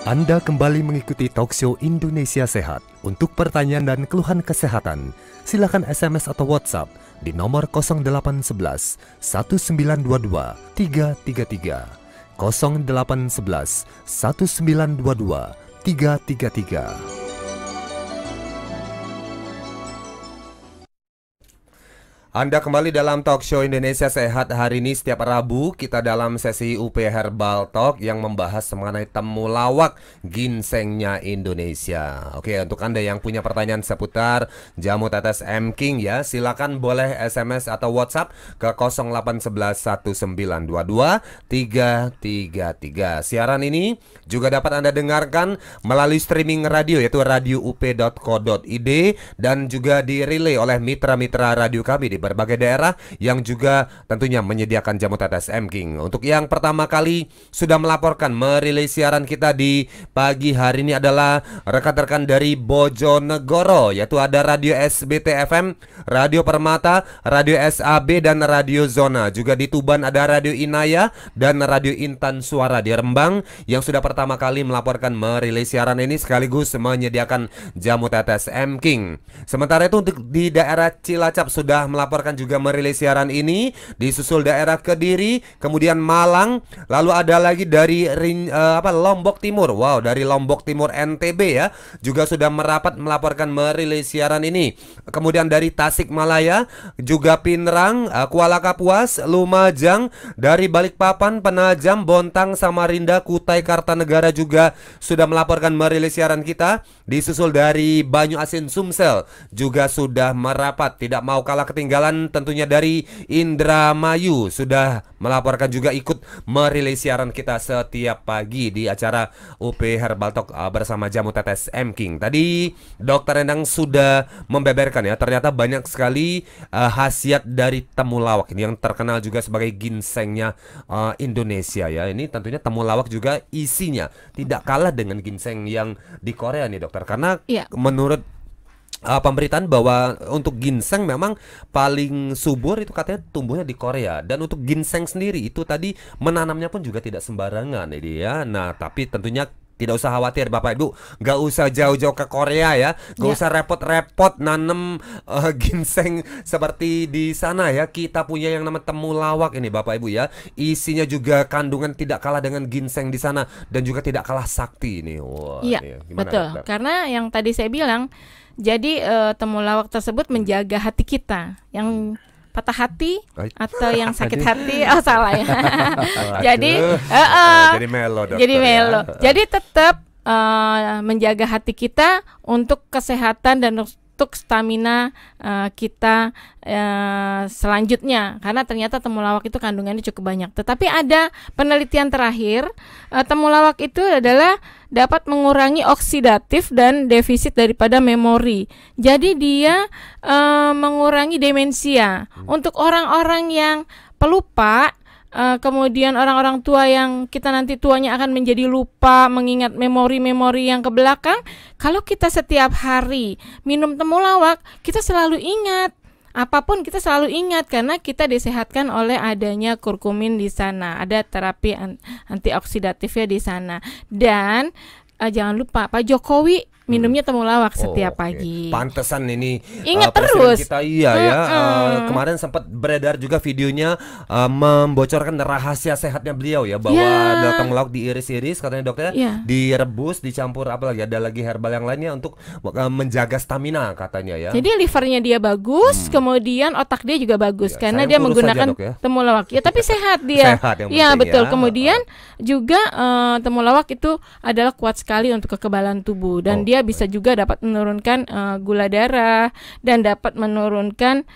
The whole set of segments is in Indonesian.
Anda kembali mengikuti Talkshow Indonesia Sehat. Untuk pertanyaan dan keluhan kesehatan, silakan SMS atau WhatsApp di nomor 0811 1922 333. 0811 1922 333. Anda kembali dalam Talkshow Indonesia Sehat. Hari ini setiap Rabu kita dalam sesi UP Herbal Talk yang membahas mengenai temulawak ginsengnya Indonesia. Oke, untuk Anda yang punya pertanyaan seputar jamu tetes M King ya, silakan boleh SMS atau WhatsApp ke 0811 1922 333. Siaran ini juga dapat Anda dengarkan melalui streaming radio yaitu radioup.co.id dan juga direlay oleh mitra-mitra radio kami di berbagai daerah yang juga tentunya menyediakan jamu tetes M King. Untuk yang pertama kali sudah melaporkan merilis siaran kita di pagi hari ini adalah rekan-rekan dari Bojonegoro, yaitu ada Radio SBT FM, Radio Permata, Radio SAB dan Radio Zona. Juga di Tuban ada Radio Inaya dan Radio Intan Suara di Rembang yang sudah pertama kali melaporkan merilis siaran ini sekaligus menyediakan jamu tetes M King. Sementara itu untuk di daerah Cilacap sudah melaporkan juga merilis siaran ini, disusul daerah Kediri, kemudian Malang, lalu ada lagi dari Lombok Timur. Wow, dari Lombok Timur NTB ya, juga sudah merapat melaporkan merilis siaran ini. Kemudian dari Tasikmalaya, juga Pinrang, Kuala Kapuas, Lumajang, dari Balikpapan, Penajam, Bontang, Samarinda, Kutai Kartanegara juga sudah melaporkan merilis siaran kita. Disusul dari Banyu Asin Sumsel juga sudah merapat. Tidak mau kalah ketinggalan tentunya dari Indramayu sudah melaporkan juga ikut merilis siaran kita setiap pagi di acara UP Herbal Talk bersama jamu tetes M King. Tadi Dokter Endang sudah membeberkan ya, ternyata banyak sekali khasiat dari temulawak ini yang terkenal juga sebagai ginsengnya Indonesia ya. Ini tentunya temulawak juga isinya tidak kalah dengan ginseng yang di Korea nih dokter, karena menurut pemberitaan bahwa untuk ginseng memang paling subur itu katanya tumbuhnya di Korea, dan untuk ginseng sendiri itu tadi menanamnya pun juga tidak sembarangan ini ya. Nah tapi tentunya tidak usah khawatir Bapak Ibu, gak usah jauh-jauh ke Korea ya, gak usah repot-repot nanem ginseng seperti di sana ya. Kita punya yang namanya temulawak ini Bapak Ibu ya, isinya juga kandungan tidak kalah dengan ginseng di sana dan juga tidak kalah sakti ini. Wah, iya, gimana, betul. dokter? Karena yang tadi saya bilang, jadi temulawak tersebut menjaga hati kita yang patah hati atau yang sakit hati. Oh salah ya. Jadi melo dokter. Jadi melo. Jadi tetap menjaga hati kita untuk kesehatan dan untuk stamina kita selanjutnya, karena ternyata temulawak itu kandungannya cukup banyak. Tetapi ada penelitian terakhir, temulawak itu adalah dapat mengurangi oksidatif dan defisit daripada memori. Jadi dia mengurangi demensia. Untuk orang-orang yang pelupa, kemudian orang-orang tua yang kita nanti tuanya akan menjadi lupa mengingat memori-memori yang ke belakang, kalau kita setiap hari minum temulawak, kita selalu ingat. Apapun kita selalu ingat karena kita disehatkan oleh adanya kurkumin di sana. Ada terapi antioksidatifnya di sana. Dan jangan lupa Pak Jokowi minumnya temulawak setiap pagi. Pantesan ini ingat terus kita kemarin sempat beredar juga videonya membocorkan rahasia sehatnya beliau ya, bahwa temulawak diiris-iris katanya dokter, direbus, dicampur apalagi ada lagi herbal yang lainnya untuk menjaga stamina katanya ya. Jadi livernya dia bagus, kemudian otak dia juga bagus karena dia menggunakan temulawak. Ya tapi sehat dia. Sehat ya betul. Kemudian juga temulawak itu adalah kuat sekali untuk kekebalan tubuh dan dia bisa juga dapat menurunkan gula darah dan dapat menurunkan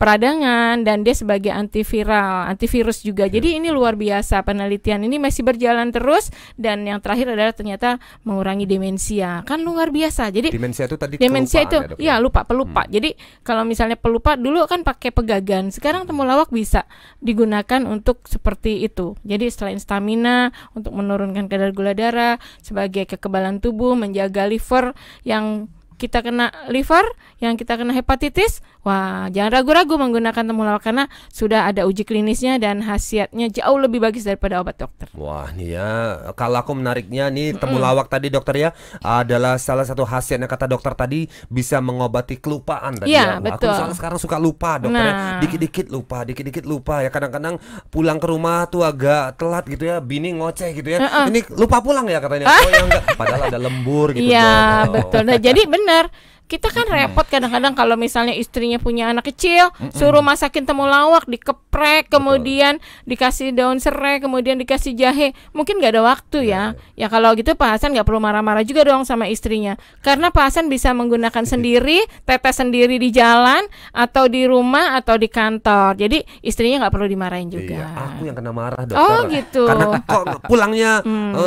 peradangan, dan dia sebagai antivirus juga. Jadi ini luar biasa, penelitian ini masih berjalan terus, dan yang terakhir adalah ternyata mengurangi demensia. Kan luar biasa. Jadi demensia itu tadi pelupa ya. Jadi kalau misalnya pelupa dulu kan pakai pegagan, sekarang temulawak bisa digunakan untuk seperti itu. Jadi selain stamina untuk menurunkan kadar gula darah, sebagai kekebalan tubuh, menjaga liver yang kita kena liver, yang kita kena hepatitis, wah jangan ragu-ragu menggunakan temulawak karena sudah ada uji klinisnya dan khasiatnya jauh lebih bagus daripada obat dokter. Wah nih ya, kalau aku menariknya nih temulawak tadi dokter ya adalah salah satu khasiatnya kata dokter tadi bisa mengobati kelupaan tadi Iya, ya. Wah, betul. aku soalnya sekarang suka lupa dokter ya. Nah. Dikit-dikit lupa ya. Kadang-kadang pulang ke rumah tuh agak telat gitu ya, bini ngoceh gitu ya. Ini lupa pulang ya katanya. Oh ya enggak, padahal ada lembur gitu. Iya, Dok. betul. Nah, jadi benar. Kita kan repot kadang-kadang kalau misalnya istrinya punya anak kecil, suruh masakin temulawak, dikeprek, kemudian dikasih daun serai, kemudian dikasih jahe. Mungkin nggak ada waktu ya. Ya kalau gitu Pak Hasan nggak perlu marah-marah juga dong sama istrinya. Karena Pak Hasan bisa menggunakan sendiri, tetes sendiri di jalan, atau di rumah, atau di kantor. Jadi istrinya nggak perlu dimarahin juga. Iya, aku yang kena marah dokter. Oh gitu. Karena kok pulangnya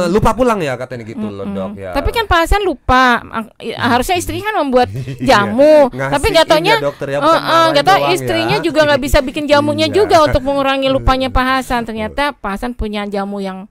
lupa pulang ya katanya gitu loh dok ya. Tapi kan Pak Hasan lupa. Harusnya istrinya kan membuat jamu, Iya, tapi nggak taunya, ngasihin ya, dokter ya, bukan marahin nggak tahu doang istrinya ya. juga nggak bisa bikin jamunya Iya. juga untuk mengurangi lupanya Pak Hasan. Ternyata Pak Hasan punya jamu yang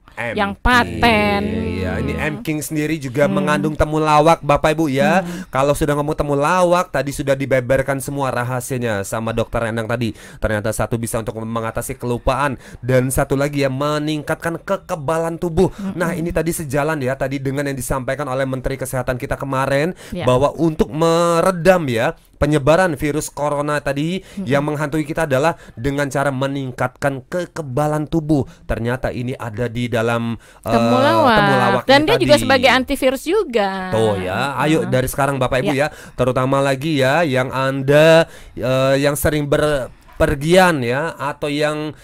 paten. Iya, ini M King sendiri juga mengandung temulawak Bapak Ibu ya. Kalau sudah ngomong temulawak tadi sudah dibeberkan semua rahasianya sama dokter Endang tadi. Ternyata satu bisa untuk mengatasi kelupaan dan satu lagi ya meningkatkan kekebalan tubuh. Nah, ini tadi sejalan ya tadi dengan yang disampaikan oleh Menteri Kesehatan kita kemarin Ya. bahwa untuk meredam ya penyebaran virus corona tadi yang menghantui kita adalah dengan cara meningkatkan kekebalan tubuh. Ternyata ini ada di dalam temulawak Dan ini dia tadi. juga sebagai antivirus juga. Tuh ya, ayo dari sekarang Bapak Ibu ya, terutama lagi ya yang Anda yang sering berpergian ya, atau yang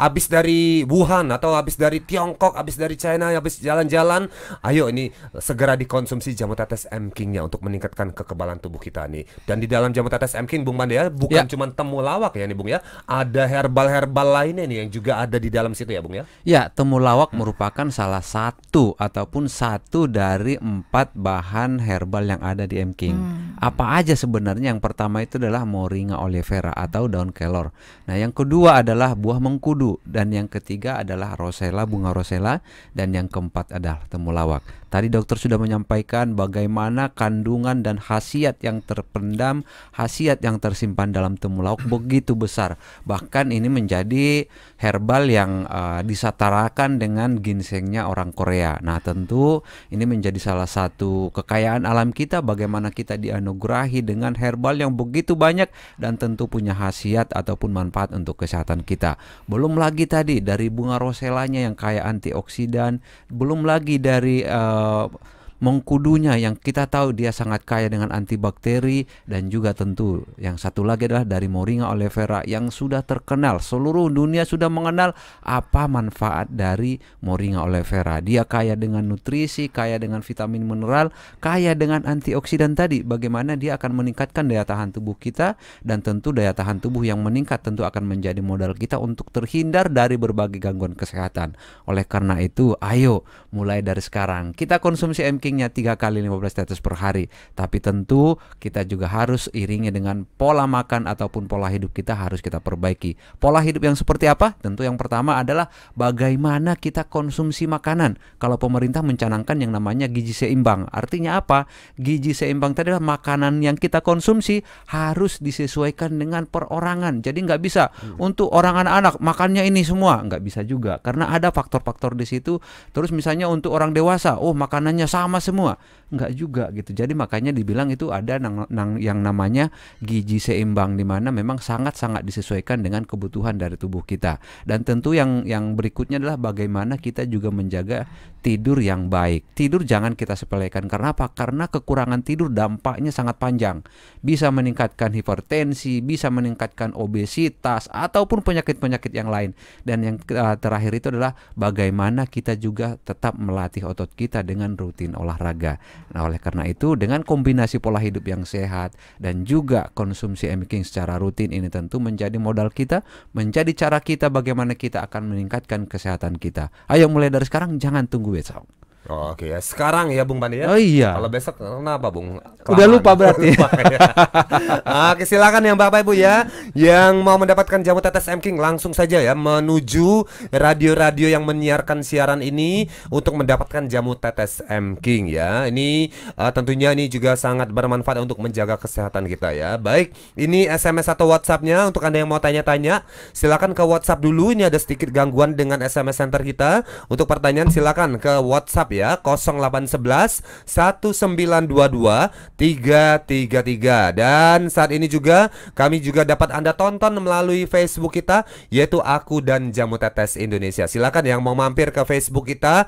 habis dari Wuhan atau habis dari Tiongkok, habis dari China, habis jalan-jalan, ayo ini segera dikonsumsi jamu tetes M King-nya untuk meningkatkan kekebalan tubuh kita nih. Dan di dalam jamu tetes M King Bung Mande ya, bukan cuma temulawak ya nih Bung ya, ada herbal-herbal lainnya nih yang juga ada di dalam situ ya Bung ya. Ya, temulawak merupakan salah satu ataupun satu dari 4 bahan herbal yang ada di M King. Apa aja sebenarnya? Yang pertama itu adalah Moringa oleifera atau daun kelor. Nah, yang kedua adalah buah mengkudu, dan yang ketiga adalah rosella, bunga rosella, dan yang keempat adalah temulawak. Tadi dokter sudah menyampaikan bagaimana kandungan dan khasiat yang terpendam, khasiat yang tersimpan dalam temulawak begitu besar. Bahkan ini menjadi herbal yang disetarakan dengan ginsengnya orang Korea. Nah, tentu ini menjadi salah satu kekayaan alam kita, bagaimana kita dianugerahi dengan herbal yang begitu banyak dan tentu punya khasiat ataupun manfaat untuk kesehatan kita. Belum lagi tadi dari bunga rosellanya yang kaya antioksidan, belum lagi dari mengkudunya yang kita tahu dia sangat kaya dengan antibakteri, dan juga tentu yang satu lagi adalah dari Moringa oleifera yang sudah terkenal, seluruh dunia sudah mengenal apa manfaat dari Moringa oleifera. Dia kaya dengan nutrisi, kaya dengan vitamin mineral, kaya dengan antioksidan tadi. Bagaimana dia akan meningkatkan daya tahan tubuh kita, dan tentu daya tahan tubuh yang meningkat tentu akan menjadi modal kita untuk terhindar dari berbagai gangguan kesehatan. Oleh karena itu, ayo mulai dari sekarang kita konsumsi M King-nya 3 kali 15 tetes per hari. Tapi tentu kita juga harus iringi dengan pola makan ataupun pola hidup kita harus kita perbaiki. Pola hidup yang seperti apa? Tentu yang pertama adalah bagaimana kita konsumsi makanan. Kalau pemerintah mencanangkan yang namanya gizi seimbang. Artinya apa? Gizi seimbang tadi adalah makanan yang kita konsumsi harus disesuaikan dengan perorangan. Jadi nggak bisa untuk orang anak-anak makannya ini semua, nggak bisa juga. Karena ada faktor-faktor di situ. Terus misalnya untuk orang dewasa, oh makanannya sama semua, nggak juga gitu. Jadi makanya dibilang itu ada yang namanya gizi seimbang, di mana memang sangat-sangat disesuaikan dengan kebutuhan dari tubuh kita. Dan tentu yang berikutnya adalah bagaimana kita juga menjaga tidur yang baik. Tidur jangan kita sepelekan. Karena apa? Karena kekurangan tidur dampaknya sangat panjang. Bisa meningkatkan hipertensi, bisa meningkatkan obesitas ataupun penyakit-penyakit yang lain. Dan yang terakhir itu adalah bagaimana kita juga tetap melatih otot kita dengan rutin olahraga. Nah, oleh karena itu dengan kombinasi pola hidup yang sehat dan juga konsumsi M King secara rutin, ini tentu menjadi modal kita, menjadi cara kita bagaimana kita akan meningkatkan kesehatan kita. Ayo mulai dari sekarang, jangan tunggu besok. Oke ya, sekarang ya Bung Pandi ya. Oh iya. Kalau besok kenapa Bung? Udah lupa berarti. Lupa ya. Oke, silakan yang Bapak Ibu ya, yang mau mendapatkan jamu tetes M King langsung saja ya menuju radio-radio yang menyiarkan siaran ini untuk mendapatkan jamu tetes M King ya. Ini tentunya ini juga sangat bermanfaat untuk menjaga kesehatan kita ya. Baik, ini SMS atau WhatsApp-nya untuk Anda yang mau tanya-tanya, silakan ke WhatsApp dulu. Ini ada sedikit gangguan dengan SMS center kita. Untuk pertanyaan silakan ke WhatsApp ya, 0811 1922 333. Dan saat ini juga kami juga dapat Anda tonton melalui Facebook kita, yaitu Aku dan Jamu Tetes Indonesia. Silakan yang mau mampir ke Facebook kita,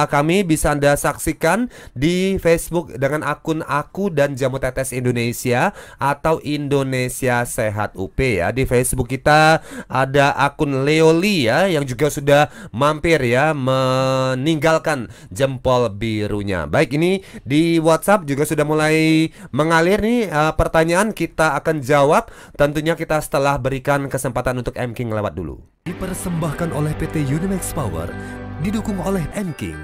kami bisa Anda saksikan di Facebook dengan akun Aku dan Jamu Tetes Indonesia atau Indonesia Sehat UP ya. Di Facebook kita ada akun Leoli ya, yang juga sudah mampir ya, meninggalkan jempol birunya. Baik, ini di WhatsApp juga sudah mulai mengalir nih pertanyaan, kita akan jawab tentunya kita setelah berikan kesempatan untuk M King lewat dulu. Dipersembahkan oleh PT Unimax Power, didukung oleh M King.